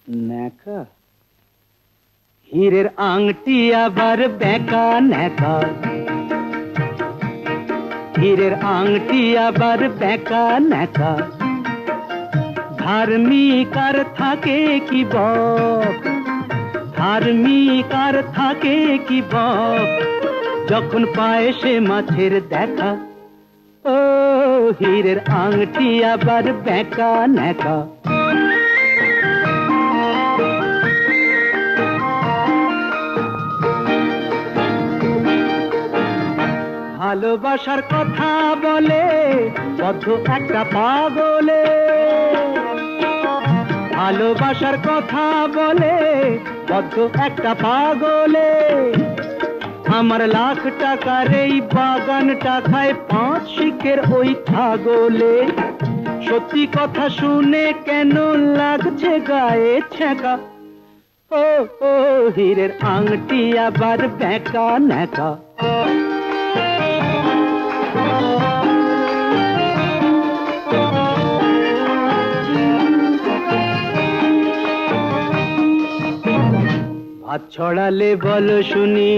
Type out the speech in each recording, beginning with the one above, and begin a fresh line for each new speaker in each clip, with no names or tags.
ন্যাকা হীরের আংটি আবার বেঁকা ন্যাকা, হীরের আংটি আবার বেঁকা ন্যাকা, ধার্মিক আর থাকে কি বক, ধার্মিক আর থাকে কি বক, যখন পায় সে মাছের দেখা। ও হীরের আংটি আবার বেঁকা ন্যাকা। ভালোবাসার কথা বলে বদ্ধ একটা পাগলে, ভালোবাসার কথা বলে বদ্ধ একটা পাগলে, আমার লাখ টাকার এই বাগানটা খায় 5 শিখের ওই ছাগলে। সত্যি কথা শুনে কেন লাগছে গায়ে ছ্যাঁকা, ও ও হীরের আংটি আবার বেঁকা ন্যাকা। ভাত ছড়ালে বলো শুনি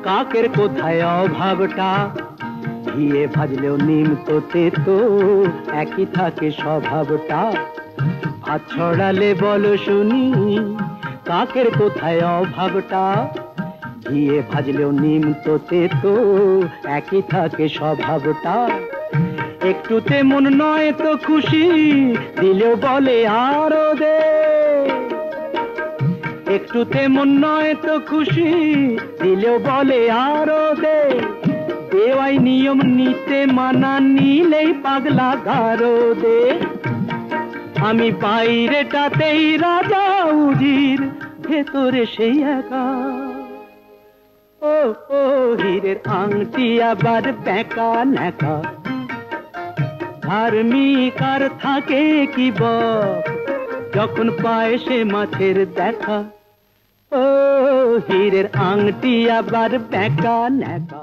কাকের কোথায় অভাবটা, ঘিয়ে ভাজলেও নিম তো তেতো একই থাকে স্বভাবটা। ভাত ছড়ালে বলো শুনি কাকের কোথায় অভাবটা, ঘিয়ে ভাজলেও নিম তো তেতো একই থাকে স্বভাবটা। একটুতে মন নয় তো খুশি দিলেও বলে আরো দে, একটুতে মন নয় তো খুশি দিলেও বলে আরো দে। দেওয়াই নিয়ম নিতে মানা নিলেই পাগলা গারো দে। আমি বাইরেটাতেই রাজা উজির, ভেতরে সেই একা। ও ও হীরের আংটি আবার বেঁকা ন্যাকা, ধার্মিক আর থাকে কি বক, যখন পায় সে মাছের দেখা। ও হীরের আংটি আবার বেঁকা ন্যাকা।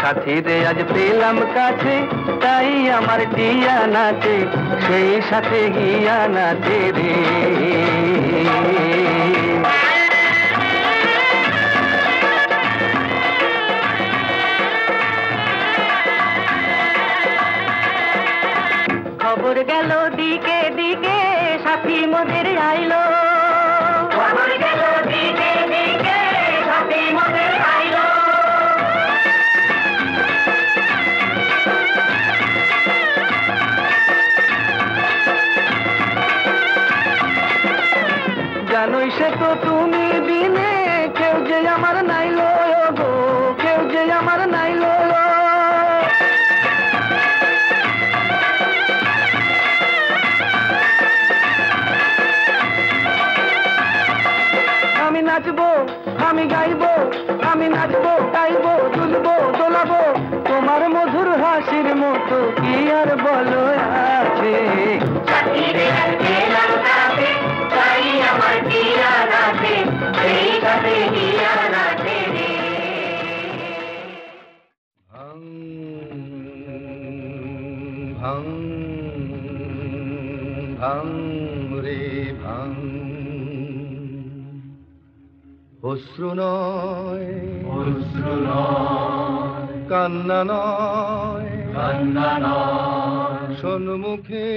সাথীরে আজ পেলাম কাছে তাই আমার টিয়া নাচে, সেই সাথে গিয়া নাচে রে।
খবর গেল দিকে দিকে সাথী মোদের আইলো, খবর গেল দিকে দিকে সাথী মোদের আইলো।
জানোই সে তো তুমি দিনে কেউ যে আমার নাইলো গো, কেউ যে আমার নাইলো। আমি নাচবো, আমি গাইবো, আমি নাচবো গাইবো দুলবো দোলাবো, তোমার মধুর হাসির মতো কি আর বলো আছে। আমার টিয়া নাচে, সেই সাথে গিয়া নাচে রে। ভাং ভাং ভাং রে ভাং, অশ্রু নয় অশ্রু নয়, কান্না নয় কান্না নয়, সম্মুখে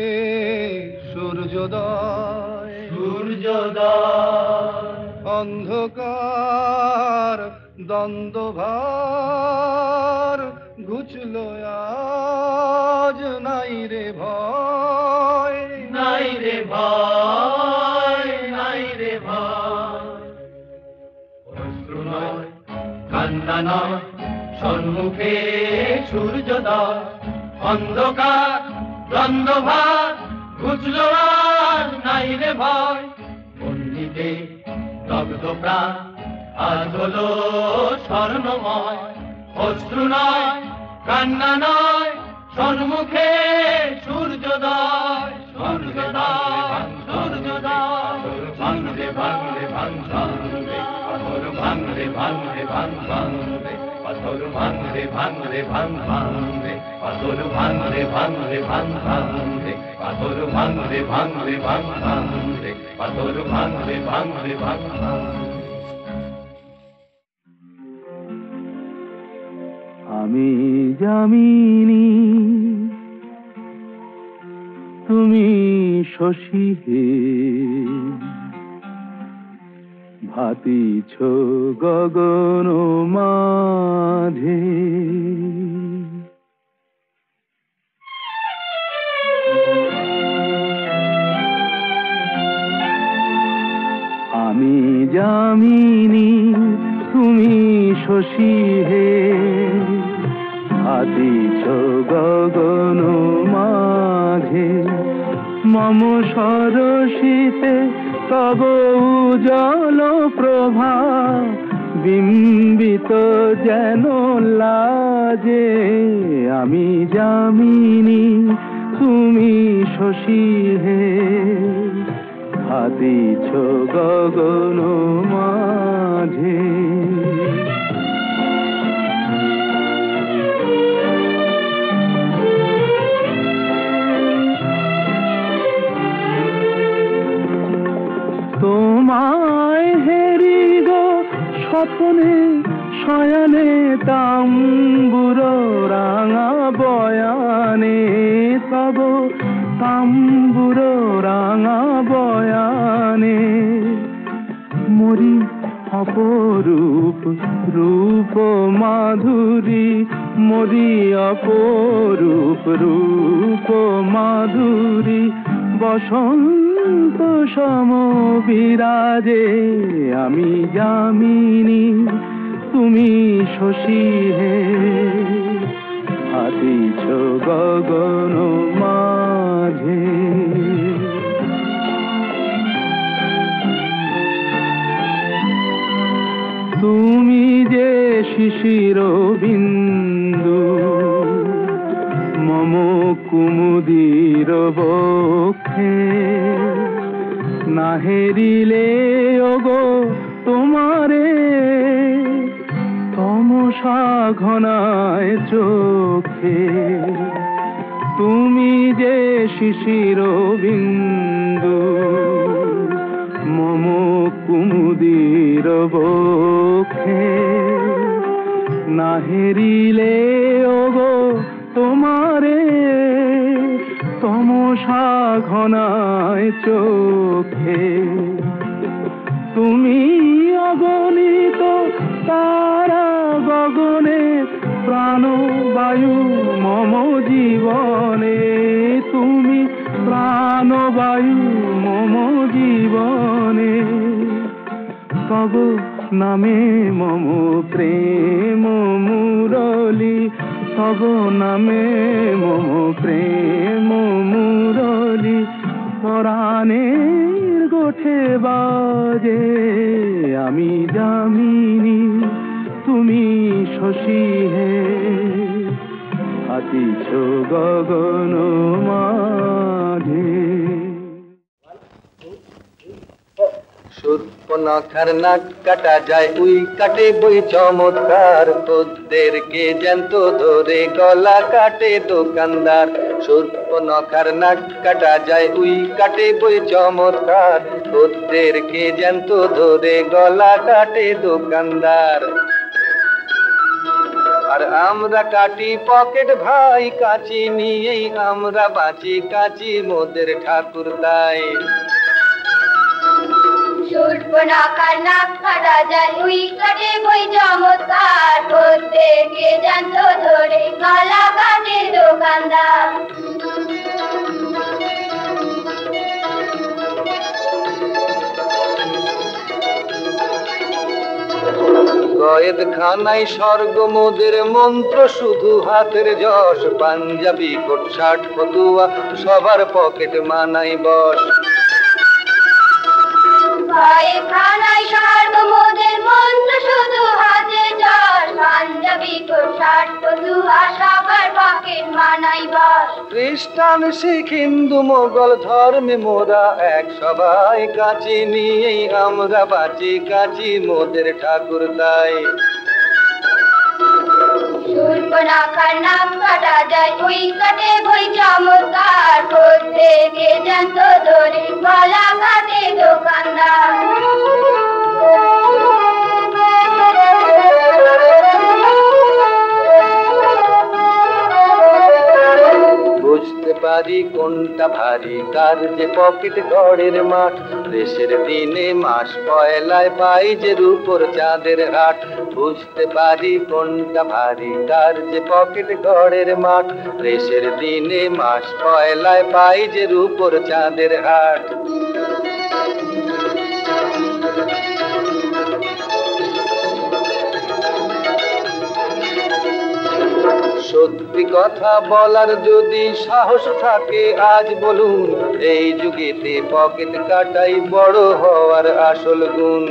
সূর্যোদয় সূর্যোদয়, অন্ধকার দ্বন্দ্বভার ঘুচল আজ, নাই রে ভয় নাই রে ভয় নাই রে ভয়।
কান্না নয় সম্মুখে সূর্যোদয় অন্ধকার দ্বন্দ্বভার ঘুচলো আর নাই রে ভয় মন্দিরে দগ্ধ প্রাণ আজ হলো স্বর্ণময় অশ্রু নয় কান্না নয় সম্মুখে সূর্যোদয় সূর্যোদয় সূর্যোদয় ভাঙরে ভাঙরে ভাঙ ভাঙরে পাথর ভাঙরে ভাঙরে ভাঙ ভাঙরে পাথর ভাঙরে ভাঙরে ভাঙ ভাঙরে পাথর ভাঙরে ভাঙরে ভাঙ ভাঙরে পাথর ভাঙরে ভাঙরে ভাঙ ভাঙরে পাথর ভাঙরে ভাঙরে ভাঙ ভাঙরে
আমি যামিনী তুমি শশী হে ভাতিছ গগন মাঝে আমি যামিনী তুমি শশী হে ভাতিছ গগন মাঝে মম সরসিতে তব উজ্জ্বল প্রভা বিম্বিত যেন লাজে আমি যামিনী তুমি শশী হে ভাতিছ গগন মাঝে তোমায় হেরি গো স্বপ্নে শয়নে তাম্বুর রাঙা বয়ানে তব তাম্বুর রাঙা বয়ানে মরি অপরূপ রূপ মাধুরী মরি অপরূপ রূপ মাধুরী বসন্ত সম বিরাজে আমি যামিনী তুমি শশী হে ভাতিছ গগন মাঝে তুমি যে শিশির বিন্দু মম কুমুদির বক্ষে না হেরিলে ওগো তোমারে তমসা ঘনায় চোখে তুমি যে শিশির বিন্দু মম কুমুদির বক্ষে না হেরিলে ওগো তোমারে তমসা ঘনায় চোখে তুমি অগণিত তারা গগনে প্রাণবায়ু মম জীবনে তুমি প্রাণবায়ু মম জীবনে তব নামে মম প্রেম মুরলী তব নামে মম প্রেম মুরলী পরাণের গোঠে বাজে আমি যামিনী তুমি শশী হে ভাতিছ গগন মাঝে
সুর্পনখার নাক কাটা যায় উই কাটে বই চমৎকার তোদেরকে জ্যান্ত ধরে গলা কাটে দোকানদার সুর্পনখার নাক কাটা যায় উই কাটে বই চমৎকার তোদেরকে জ্যান্ত ধরে গলা কাটে দোকানদার আর আমরা কাটি পকেট ভাই কাঁচি নিয়েই আমরা বাঁচি কাঁচি মোদের ঠাকুর তাই
সুর্পনখার নাক কাটা যায় উই কাটে বই চমৎকার তোদেরকে জ্যান্ত ধরে গলা কাটে দোকানদার
কয়েদ খানায় স্বর্গ মোদের মন্ত্র শুধু হাতের যশ পাঞ্জাবি কোট শার্ট ফতুয়া সবার পকেট মানাই বস
কয়েকখানায় স্বর্গ মোদের মন্ত্র শুধু হাতে যশ পাঞ্জাবি কোট শার্ট ফতুয়া সবার পকেট মানাই বস
খ্রিস্টান শিখ হিন্দু মোগল ধর্মে মোরা এক সবাই কাছে নিয়েই আমরা বাঁচি কাছি মোদের ঠাকুর তাই
শূর্পণখার নাক কাটা যায় ওই কাটে বই চমৎকার প্রত্যেকে জানত ধরে গলা কাটে দোকানদার
বুঝতে পারি কোনটা ভারী কার যে পকেট ঘরের মাঠ দেশের দিনে মাস পয়লায় পাই যে রূপর চাঁদের হাট বুঝতে পারি কোনটা ভারী কার যে পকেট ঘরের মাঠ দেশের দিনে মাস পয়লায় পাই যে রূপর চাঁদের হাট সত্যি কথা বলার যদি সাহস থাকে আজ বলুন এই যুগেতে পকেট কাটাই বড় হওয়ার আসল গুণ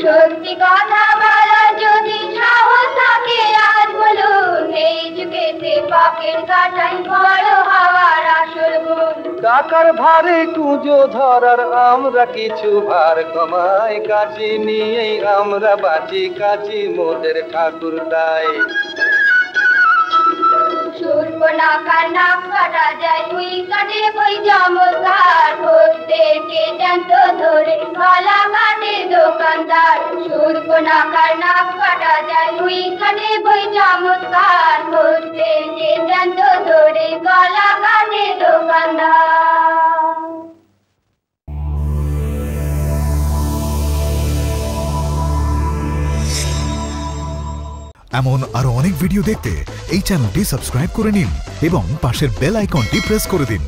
সত্যি কথা বলার যদি সাহস থাকে আজ বলুন এই যুগেতে পকেট কাটাই বড় হওয়ার আসল গুণ
টাকার ভারে কুঁজো ধরার আমরা কিছু ভার কমাই কাছে নিয়েই আমরা বাঁচি কাছি মোদের ঠাকুর তাই
শূর্পণখার নাক কাটা যায় ওই কাটে বই চমৎকার প্রত্যেকে জানত ধরে গলা কাটে দোকানদার শূর্পণখার নাক কাটা যায় ওই কাটে বই চমৎকার প্রত্যেকে জানত ধরে গলা কাটে দোকানদার
এমন আরো অনেক ভিডিও দেখতে এই চ্যানেলটি সাবস্ক্রাইব করে নিন এবং পাশের বেল আইকনটি প্রেস করে দিন।